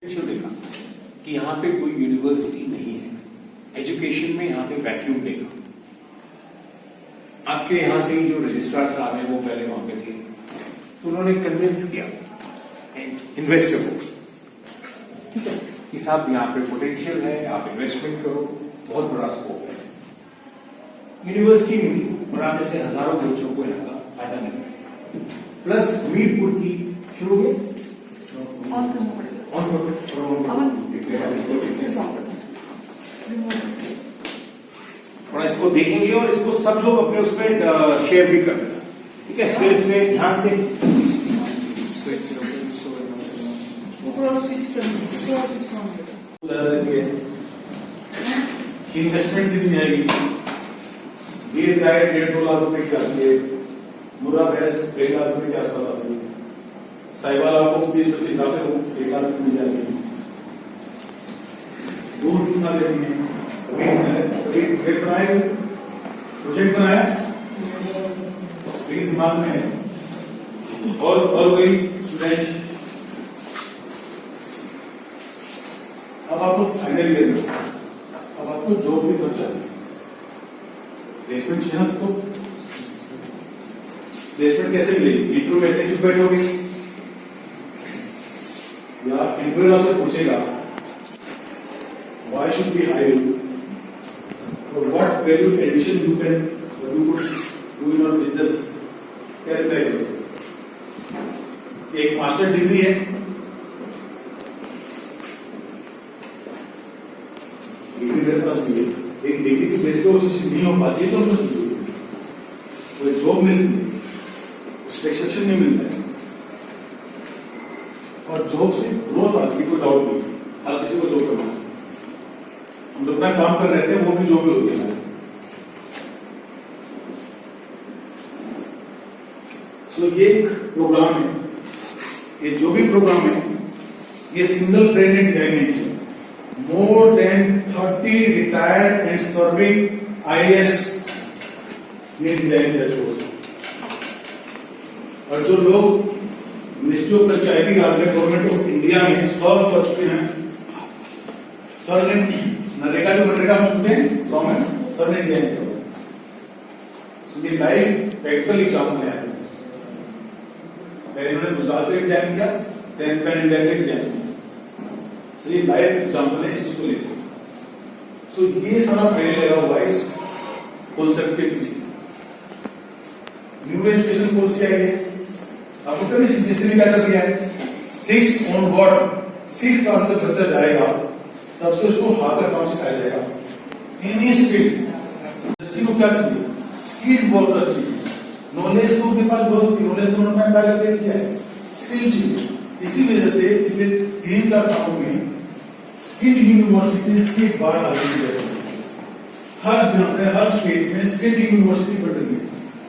देखा कि यहाँ पे कोई यूनिवर्सिटी नहीं है, एजुकेशन में यहाँ पे वैक्यूम देखा। आपके यहाँ से जो रजिस्ट्रार साहब हैं वो पहले वहां पे थे, तो उन्होंने कन्विंस किया इन्वेस्टर को कि साहब यहाँ पे पोटेंशियल है, आप इन्वेस्टमेंट करो, बहुत बड़ा स्कोप है। यूनिवर्सिटी मिली और आने से हजारों बच्चों को यहाँ का फायदा मिल रहा है। प्लस मीरपुर की शुरू में और इसको देखेंगे और इसको सब लोग अपने उस पर शेयर भी कर, ठीक है। फिर इसमें ध्यान से इन्वेस्टमेंट भी आएगी, गिर गाय 1.5-2 लाख रुपए की आती है, मुर्रा भैंस 1 लाख रुपए के आसपास आती है, साहिवाल आपको 20-25 हजार से 1 लाख रुपए मिल जाएगी। दूध कितना देती है, प्रोजेक्ट बनाया लेकिन दिमाग में है और वही स्टूडेंट। अब आपको फाइनली दे दो, अब आपको जॉब भी कर चाहिए, प्लेसमेंट चाहिए ना सबको। प्लेसमेंट कैसे मिलेगी? इंटरव्यू में ऐसे बैठोगे या इंटरव्यू आपसे पूछेगा why should we hire you or what value addition you can do in your business, क्या रिप्लाई करोगे? एक मास्टर डिग्री है, डिग्री मेरे पास भी है, एक डिग्री की बेस पे वो चीज नहीं हो पाती है तो उसको चाहिए, कोई जॉब मिलती है, उसका एक्सपेक्टेशन नहीं मिलता है और जॉब से ग्रोथ आती है, कोई डाउट नहीं। हर किसी को जॉब करना चाहिए, हम लोग अपना काम कर रहे थे, वो भी जॉब भी होती है। सो ये एक प्रोग्राम है, ये जो भी प्रोग्राम है ये सिंगल ब्रेन ने डिजाइन नहीं किया। More than 30 retired and serving IAS ने डिजाइन किया कोर्स। और जो लोग मिनिस्ट्री ऑफ पंचायती राज में गवर्नमेंट ऑफ इंडिया में सर्व कर चुके हैं, सर ने नरेगा जो मनरेगा में होते हैं गाँव में, सर ने डिजाइन किया। ये लाइफ प्रैक्टिकल एग्जाम्पल है। पहले उन्होंने गुजरात से डिजाइन किया, देन पैन इंडिया से डिजाइन किया। सो ये लाइफ एग्जाम्पल है, इसको लेकर। सो ये सारा पहले लगा हुआ इस कॉन्सेप्ट के पीछे। न्यू एजुकेशन पॉलिसी आई है, आपको कभी सीबीएसई ने क्या कर दिया है, 6 ऑनवर्ड 6 का अंदर बच्चा जाएगा तब से उसको हाथ का काम सिखाया जाएगा। एनी स्किल, इंडस्ट्री को क्या चाहिए, स्किल वर्कर चाहिए। नॉलेज तो उनके पास बहुत होती है, नॉलेज तो उन्होंने पहले किया है, स्किल चाहिए। इसी वजह से पिछले 3-4 सालों में स्किल यूनिवर्सिटीज की बाढ़ आ रही है। हर जगह पे, हर स्टेट में स्किल यूनिवर्सिटी बन रही है,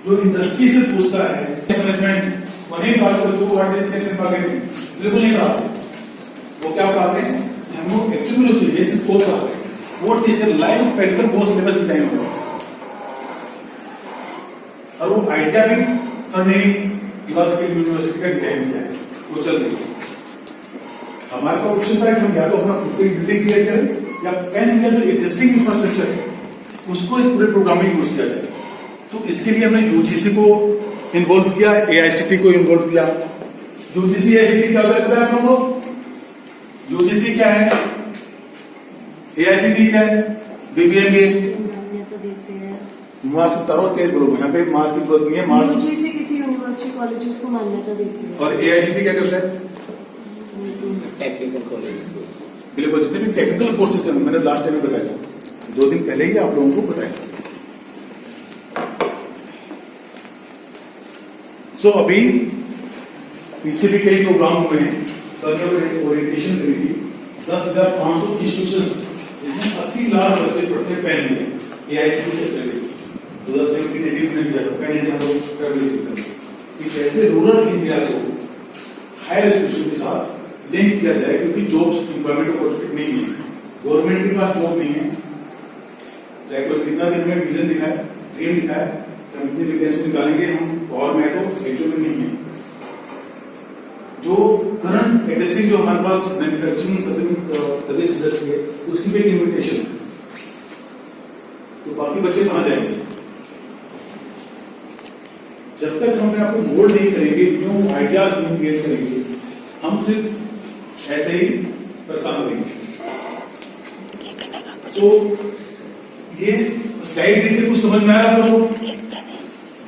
जो इंडस्ट्री से पूछता है। मैनेजमेंट वही पढ़ाते बच्चों को, what is sales and marketing बिल्कुल नहीं पढ़ाते। वो क्या पढ़ाते हैं, हमको एक्चुअली जो चाहिए सिर्फ कोर्स पढ़ाते हैं, वो चीज का live practical course level design होगा। और वो आइडिया भी सर ने स्किल यूनिवर्सिटी का डिजाइन किया है, वो चल रही है। हमारे पास ऑप्शन था कि हम या तो अपना खुद को बिल्डिंग क्रिएट करें या पैन इंडिया जो एग्जिस्टिंग इंफ्रास्ट्रक्चर है उसको इस पूरे प्रोग्राम में यूज किया जाए। तो इसके लिए हमने यूजीसी को इन्वॉल्व किया, AICTE को इन्वॉल्व किया। यूजीसी AICTE क्या होता है पता है आप लोगों को? यूजीसी क्या है, AICTE क्या है, BBMBA मास्क तारो तेज बोलो, यहाँ पे मास्क की जरूरत नहीं है। मास्क यूजीसी किसी यूनिवर्सिटी कॉलेजेस को मान्यता देती है। और AICTE क्या करता है, टेक्निकल कॉलेज को बिल्कुल जितने भी टेक्निकल कोर्सेज हैं, मैंने लास्ट टाइम में बताया था, 2 दिन पहले ही आप लोगों को बताया। सो अभी पीछे भी कई प्रोग्राम हुए हैं, सर ने ओरिएंटेशन करी थी। 10,500 इंस्टीट्यूशन, इसमें 80 लाख बच्चे पढ़ते हैं पैन में, AICTE से पहले 2017-18 में किया था पैन इंडिया कि कैसे रूरल इंडिया को हायर एजुकेशन के साथ लिंक किया जाए, क्योंकि जॉब्स एम्प्लॉयमेंट अपॉर्चुनिटी नहीं है, गवर्नमेंट के पास जॉब नहीं है। चाहे कोई कितना भी हमें विजन दिखाए, ड्रीम दिखाए, हम इतनी वैकेंसी निकालेंगे हम, और मैं तो एक नहीं है। जो करंट एग्जिस्टिंग जो हमारे पास मैन्युफैक्चरिंग सर्विस इंडस्ट्री है उसकी भी एक लिमिटेशन है। तो बाकी बच्चे कहां जाएंगे? जब तक हम अपने आप को मोल्ड नहीं करेंगे, न्यू आइडियाज नहीं क्रिएट करेंगे, हम सिर्फ ऐसे ही परेशान रहेंगे। तो ये स्लाइड देख के कुछ समझ में आ रहा था?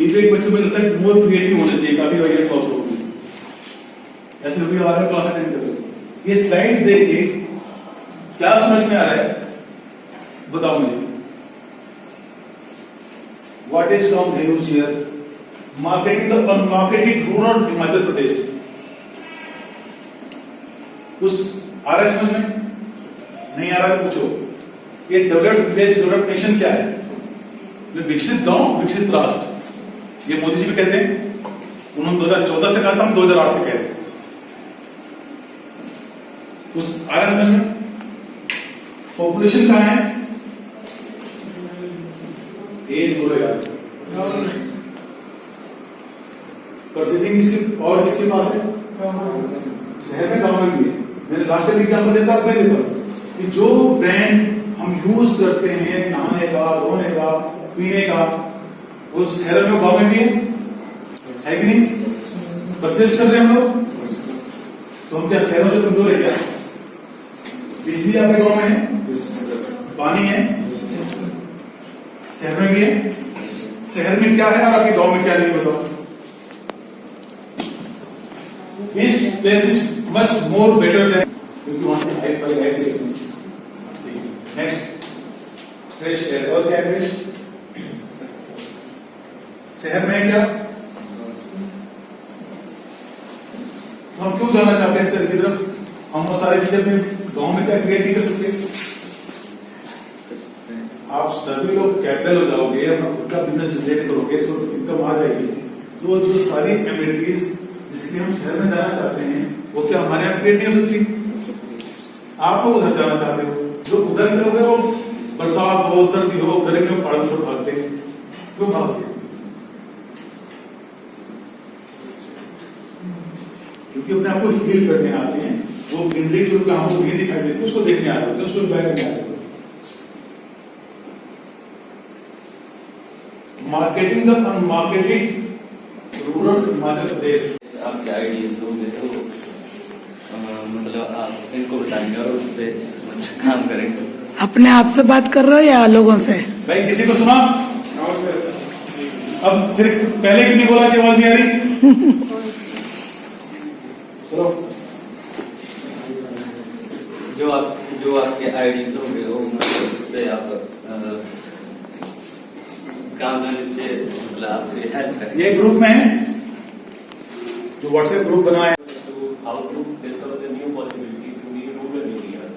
एक बच्चे में लगता है मोर क्रिएटिव होना चाहिए, काफी वाइड टॉप लोग ऐसे लोग आ रहे हैं क्लास अटेंड कर रहे हैं। ये स्लाइड देख के क्या समझ में आ रहा है बताओ मुझे। व्हाट इज टॉम धेनुज here? Marketing the unmarketed rural Himachal Pradesh. उस आ रहा है समझ में? नहीं आ रहा है पूछो। ये डेवलप्ड विलेज डेवलप्ड नेशन क्या है? विकसित गांव विकसित राष्ट्र, ये मोदी जी भी कहते हैं। उन्होंने 2014 से कहा था, हम 2008 से कह रहे हैं। उस आ रहा है समझ में? पॉपुलेशन कहां है? एक बोलो यार। परचेसिंग किसके और किसके पास है? शहर में गांव में भी है। मैंने लास्ट टाइम एग्जाम्पल देता, अब मैं देता हूं कि जो ब्रांड हम यूज करते हैं नहाने का, धोने का, पीने का, वो शहर में गांव में भी है कि नहीं? परचेस कर रहे हैं हम लोग। तो हम क्या शहरों से कमजोर है क्या? बिजली आपके गांव में है, पानी है, शहर में भी है। शहर में क्या है और आपके गांव में क्या नहीं बताओ? This place is much more better than क्योंकि वहां पे hi fi life. Next, fresh air. और क्या फ्रेश? शहर में है क्या? तो हम क्यों जाना चाहते हैं शहर की तरफ? हम वो सारी चीजें अपने गांव में क्या क्रिएट नहीं कर सकते? आप सभी लोग कैपिटल हो जाओगे, अपना खुद का बिजनेस जनरेट करोगे, सोर्स इनकम आ जाएगी। तो जो सारी एमिनिटीज जिसके हम शहर में जाना चाहते हैं वो क्या हमारे यहाँ क्रिएट नहीं हो सकती? आप लोग उधर जाना चाहते हो, जो उधर करोगे वो बरसात हो, सर्दी हो, गर्मी हो, पहाड़ों से भागते हैं। क्यों भागते? क्योंकि अपने आप को हील करने आते हैं। वो ग्रीनरी जो हमको नहीं दिखाई देती उसको देखने आ रहे होते हैं, उसको एंजॉय करने आ रहे होते हैं। Marketing the unmarketed rural Himachal प्रदेश। आपके आइडियाज होंगे तो मतलब आप इनको बताएंगे और उस पर काम करेंगे। अपने आप से बात कर रहे हो या लोगों से? भाई किसी को सुना? अब फिर पहले क्यों नहीं बोला कि आवाज नहीं आ रही? चलो, जो आपके आइडियाज होंगे वो मतलब उस पर आप काम करने से मतलब आपकी हेल्प करेंगे। ये ग्रुप में है जो व्हाट्सएप ग्रुप बनाया है। How to discover the new possibilities in the rural areas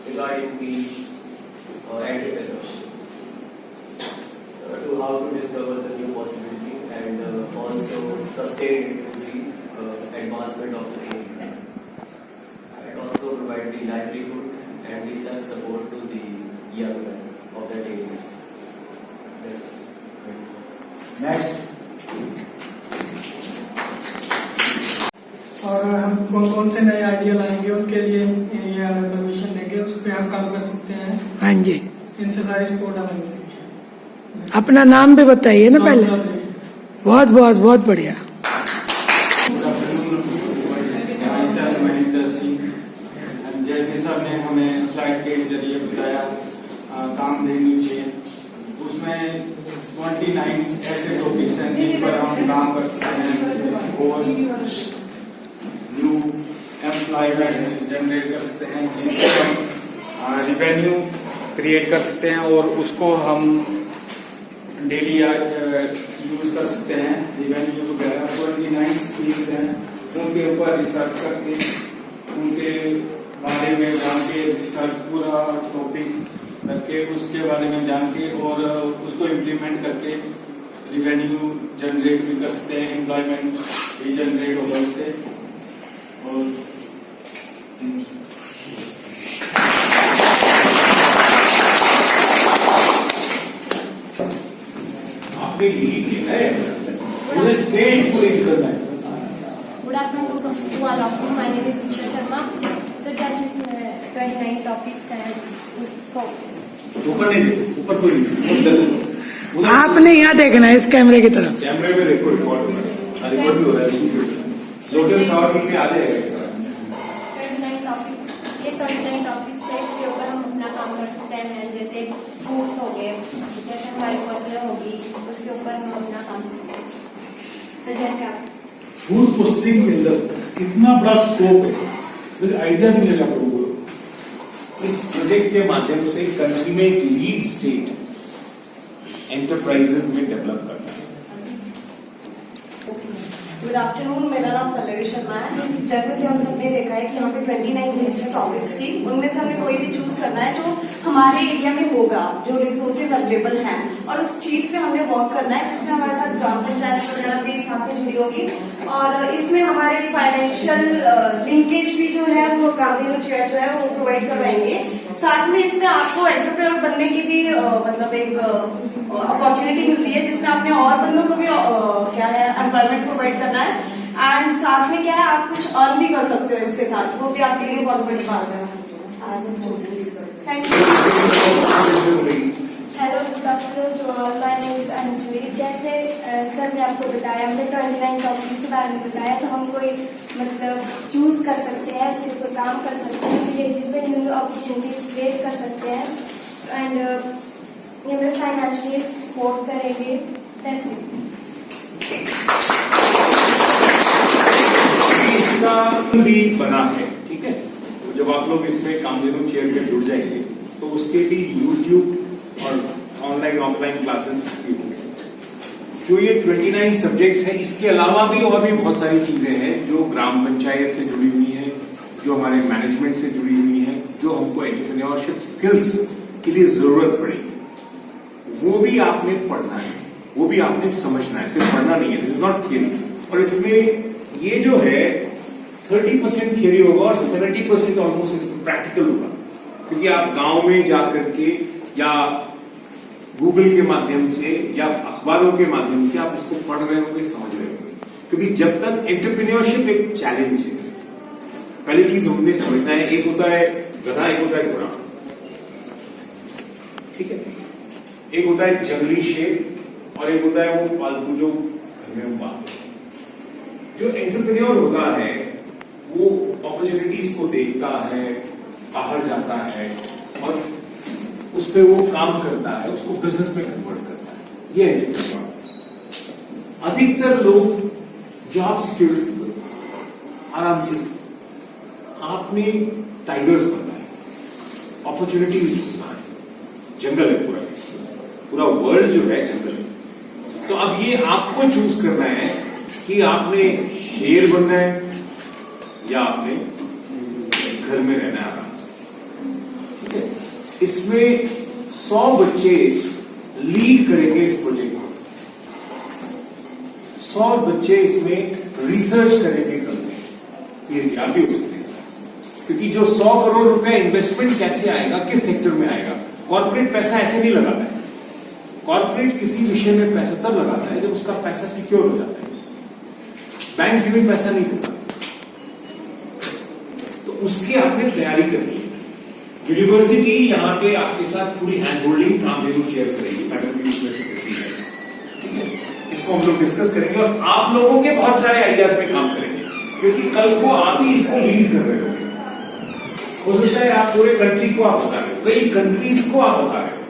regarding the entrepreneurship, to how to discover the new possibility and also sustain it to the advancement of the areas, and also provide the livelihood and the self-support to the young men of that areas. Next, और हम कौन से नए idea लाएंगे उनके लिए ये permission देंगे, उस पर हम काम कर सकते हैं। हाँ जी, इनसे सारी सपोर्ट हम देंगे। अपना नाम भी बताइए ना पहले। बहुत बहुत बहुत बढ़िया। महेंद्र सिंह, जैसे सर ने हमें स्लाइड के जरिए बताया काम धेनु से, उसमें 29 ऐसे टॉपिक्स हैं जिन पर हम काम कर सकते हैं और न्यू एम्प्लॉयमेंट जनरेट कर सकते हैं, जिससे हम रिवेन्यू क्रिएट कर सकते हैं और उसको हम डेली यूज कर सकते हैं। रिवेन्यू वगैरह 29 स्कीम्स हैं, उनके ऊपर रिसर्च करके उनके बारे में जान के, रिसर्च पूरा टॉपिक करके उसके बारे में जान के और उसको इम्प्लीमेंट करके रिवेन्यू जनरेट भी कर सकते हैं, एम्प्लॉयमेंट भी जनरेट होगा उससे। और आपने लीड लिखा है, पूरे स्टेट को लीड करना है। Good afternoon. to all of you. My name is Disha Sharma. So just 29 topics and ऊपर नहीं देखो, ऊपर कोई नहीं। आपने यहाँ देखना है इस कैमरे की तरफ। कैमरे में देखो रिकॉर्ड हो रहा है, रिकॉर्ड भी हो रहा है। लोटस टावर के आ जाएगा। 29 टॉपिक, ये 29 टॉपिक्स है इसके ऊपर हम अपना काम कर सकते हैं। जैसे फूड्स हो गए, जैसे हमारी फसलें होगी, उसके ऊपर हम अपना काम कर सकते हैं। तो जैसे आप फूड प्रोसेसिंग के अंदर इतना बड़ा स्कोप है, मुझे आइडिया भी नहीं लगा लोगों को। इस प्रोजेक्ट के माध्यम से कंट्री में एक लीड स्टेट एंटरप्राइजेज में डेवलप करना है। गुड आफ्टरनून, मेरा नाम पल्लवी शर्मा है। जैसे कि हम सबने देखा है कि यहाँ पे 29 लिस्ट है टॉपिक्स की, उनमें से हमें कोई भी चूज करना है जो हमारे एरिया में होगा, जो रिसोर्सेज अवेलेबल हैं, और उस चीज पे हमने वर्क करना है जिसमें हमारे साथ ग्राम पंचायत वगैरह भी साथ में जुड़ी होगी। और इसमें हमारे फाइनेंशियल लिंकेज भी जो है वो कामधेनु चेयर जो है वो प्रोवाइड करवाएंगे। साथ में इसमें आपको एंटरप्रेन्योर बनने की भी मतलब एक अपॉर्चुनिटी मिल रही है, जिसमें आपने और बंदों को भी क्या है एम्प्लॉयमेंट प्रोवाइड करना है। एंड साथ में क्या है, आप कुछ अर्न भी कर सकते हो इसके साथ, वो भी आपके लिए बहुत बड़ी बात है। Thank you. Hello, good afternoon to all. My name is Anjali. जैसे सर ने आपको बताया, हमने 29 टॉपिक्स के बारे में बताया, तो हम कोई मतलब चूज कर सकते हैं, उसके ऊपर काम कर सकते हैं, विलेजेस में न्यू अपॉर्चुनिटीज क्रिएट कर सकते हैं एंड ये हमें फाइनेंशियली सपोर्ट करेंगे। That's it. इसका भी बना है, ठीक है। तो जब आप लोग इसमें कामधेनु चेयर में जुड़ जाएंगे तो उसके भी यूट्यूब और ऑनलाइन ऑफलाइन क्लासेस भी होंगे। जो ये 29 सब्जेक्ट्स हैं, इसके अलावा भी और भी बहुत सारी चीजें हैं जो ग्राम पंचायत से जुड़ी हुई हैं, जो हमारे मैनेजमेंट से जुड़ी हुई हैं, जो हमको एंटरप्रेन्योरशिप स्किल्स के लिए जरूरत पड़ेगी, वो भी आपने पढ़ना है, वो भी आपने समझना है। सिर्फ पढ़ना नहीं है, दिस इज नॉट थियरी। और इसमें ये जो है 30% थियरी होगा और 70% ऑलमोस्ट इसमें प्रैक्टिकल होगा, क्योंकि आप गांव में जाकर के या गूगल के माध्यम से या अखबारों के माध्यम से आप इसको पढ़ रहे होंगे, समझ रहे होंगे। क्योंकि जब तक एंटरप्रेन्योरशिप एक चैलेंज है, पहली चीज हमने समझना है, एक होता है गधा, एक होता है घोड़ा, ठीक है। एक होता है जंगली शेर और एक होता है वो पालतू जो घर में पालते हैं। जो एंटरप्रेन्योर होता है वो अपॉर्चुनिटीज को देखता है, बाहर जाता है और उस पर वो काम करता है, उसको बिजनेस में कन्वर्ट करता है। ये एंटरप्रेन्योर। अधिकतर लोग जॉब सिक्योरिटी आराम से, आपने टाइगर्स बनना है, अपॉर्चुनिटीज ढूंढना है। जंगल है पूरा, पूरा वर्ल्ड जो है जंगल है। तो अब ये आपको चूज करना है कि आपने शेर बनना है या आपने घर में रहना है आराम से, ठीक है। इसमें 100 बच्चे लीड करेंगे इस प्रोजेक्ट को, 100 बच्चे इसमें रिसर्च करेंगे कल पीएचडी आप भी हो सकते हैं। क्योंकि जो 100 करोड़ रुपए इन्वेस्टमेंट कैसे आएगा, किस सेक्टर में आएगा। कॉर्पोरेट पैसा ऐसे नहीं लगाता है। कॉर्पोरेट किसी विषय में पैसा तब लगाता है जब उसका पैसा सिक्योर हो जाता है। बैंक भी पैसा नहीं देता, तो उसकी आपने तैयारी करनी है। यूनिवर्सिटी यहाँ पे आपके साथ पूरी हैंड होल्डिंग कामधेनु चेयर करेगी, मैडम भी उसमें से करती है, ठीक है। इसको हम लोग डिस्कस करेंगे और आप लोगों के बहुत सारे आइडियाज पे काम करेंगे, क्योंकि कल को आप ही इसको लीड कर रहे होंगे। हो सकता है आप पूरे कंट्री को आप बता रहे हो, कई कंट्रीज को आप बता रहे हो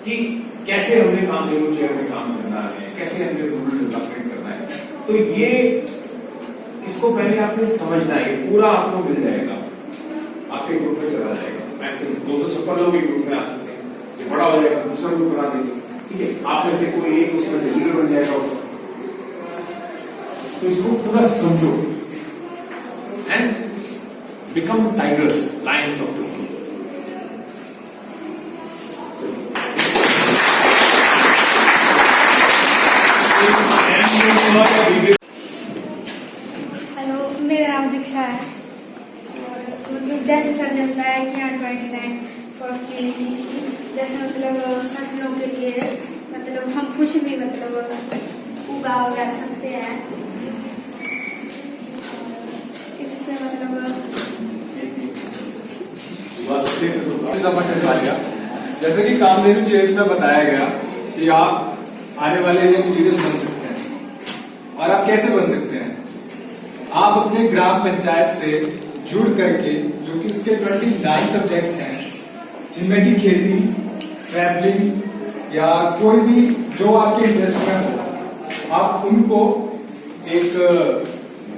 कि कैसे हमने कामधेनु चेयर में काम करना है, कैसे हमने रूरल डेवलपमेंट करना है। तो ये इसको पहले आपने समझना है, पूरा आपको मिल जाएगा, आपके ग्रुप में चला जाएगा। मैक्सिमम 256 लोग एक ग्रुप में आ सकते हैं, ये बड़ा हो जाएगा, दूसरा ग्रुप बना देंगे, ठीक है। आप में से कोई एक उसमें से लीडर बन जाएगा उसमें। तो इसको पूरा समझो and become tigers, Lions of the world. Hello, मेरा नाम दीक्षा है। और जैसे सर ने बताया कि यहाँ 29 अपॉर्चुनिटीज की, जैसे मतलब फसलों के लिए मतलब हम कुछ भी मतलब उगा वगैरह सकते हैं। जैसे कि कामधेनु चेस में बताया गया कि आप आने वाले लीडर्स बन सकते हैं। और आप कैसे बन सकते हैं? आप अपने ग्राम पंचायत से जुड़ करके, जो कि उसके 29 सब्जेक्ट्स हैं, जिनमें कि खेती, ट्रैवलिंग या कोई भी जो आपके इंटरेस्ट में हो, आप उनको एक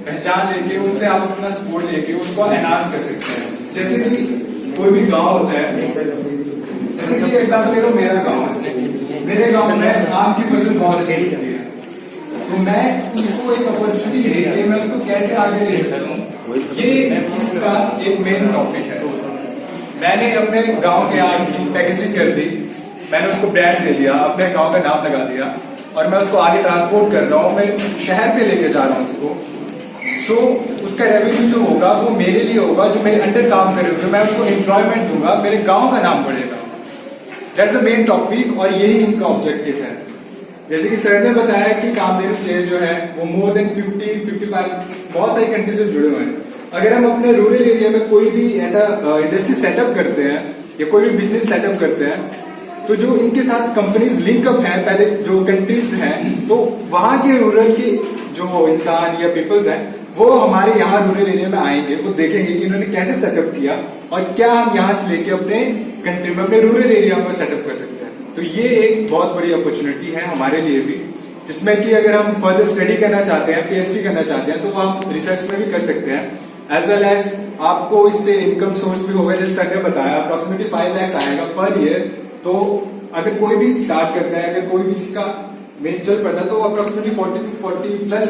पहचान लेके उनसे आप अपना सपोर्ट लेके उसको एनहांस कर सकते हैं। जैसे कि कोई भी गांव होता है, जैसे कि एग्जाम्पल ले लो मेरा गांव है, मेरे गांव में आम की फसल बहुत अच्छी होती है, तो मैं उसको एक अपॉर्चुनिटी लेके मैं उसको कैसे आगे ले सकता हूँ, ये इसका एक मेन टॉपिक है। मैंने अपने गांव के आम की पैकेजिंग कर दी, मैंने उसको ब्रांड दे दिया, अपने गांव का नाम लगा दिया और मैं उसको आगे ट्रांसपोर्ट कर रहा हूँ, मैं शहर पे लेके जा रहा हूँ उसको। सो उसका रेवेन्यू जो होगा वो मेरे लिए होगा, जो मेरे अंडर काम कर रहे होंगे, मैं उनको एम्प्लॉयमेंट दूंगा, मेरे गांव का नाम बढ़ेगा। दैट्स द मेन टॉपिक और यही इनका ऑब्जेक्टिव है। जैसे कि सर ने बताया कि कामधेनु चेस जो है वो मोर देन 50-55 बहुत सारी कंट्री से जुड़े हुए हैं। अगर हम अपने रूरल एरिया में कोई भी ऐसा इंडस्ट्री सेटअप करते हैं या कोई भी बिजनेस सेटअप करते हैं, तो जो इनके साथ कंपनीज लिंकअप हैं, पहले जो कंट्रीज हैं, तो वहां के रूरल के जो इंसान या पीपल्स हैं वो हमारे यहाँ रूरल एरिया में आएंगे, वो देखेंगे कि इन्होंने कैसे सेटअप किया और क्या हम यहाँ से लेके अपने कंट्री में, अपने रूरल एरिया में सेटअप कर सकते हैं। तो ये एक बहुत बड़ी अपॉर्चुनिटी है हमारे लिए भी, जिसमें कि अगर हम फर्दर स्टडी करना चाहते हैं, पीएचडी करना चाहते हैं, तो वो हम रिसर्च में भी कर सकते हैं। एज वेल एज आपको इससे इनकम सोर्स भी होगा, जैसे सर ने बताया अप्रोक्सीमेटली 5 लाख आएगा पर ईयर। तो अगर कोई भी स्टार्ट करता है, अगर कोई भी जिसका मेन चल पड़ता है, तो अप्रोक्सीमेटली 40 प्लस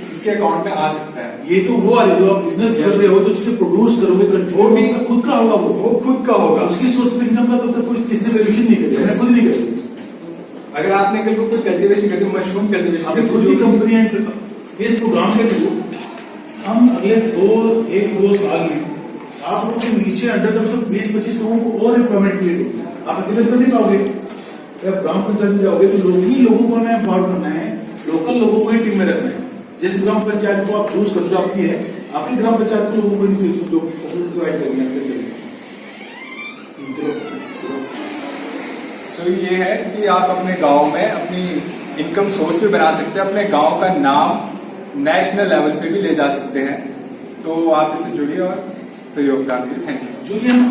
उसके अकाउंट में आ सकता है। ये तो वो वाले जो आप बिजनेस कर रहे हो, जो चीजें प्रोड्यूस करोगे, वो भी खुद का होगा, वो खुद का होगा। उसकी सोर्स ऑफ इनकम का तब तक कोई किसी ने वैल्यूएशन नहीं करी, मैंने खुद नहीं करी। अगर आपने कल को कोई कल्टीवेशन कर दी, मशरूम कल्टीवेशन, आपने खुद की कंपनी है, इस प्रोग्राम के थ्रू हम अगले 1-2 साल में आप लोगों के नीचे अंडर का मतलब 20-25 लोगों को और एम्प्लॉयमेंट क्रिएट होगी। आप अकेले कर नहीं पाओगे। जब ग्राम पंचायत में जाओगे तो लोगों को हमें एम्पावर करना है, लोकल लोगों को ही टीम में रखना है। जिस ग्राम पंचायत को आप चूज करते हो आपकी है, आपकी ग्राम पंचायत के लोगों को नीचे जो डिवाइड करनी है। सो ये है कि आप अपने गांव में अपनी इनकम सोर्स भी बना सकते हैं, अपने गांव का नाम नेशनल लेवल पे भी ले जा सकते हैं। तो आप इससे जुड़िए और योगदान दीजिए। Thank you.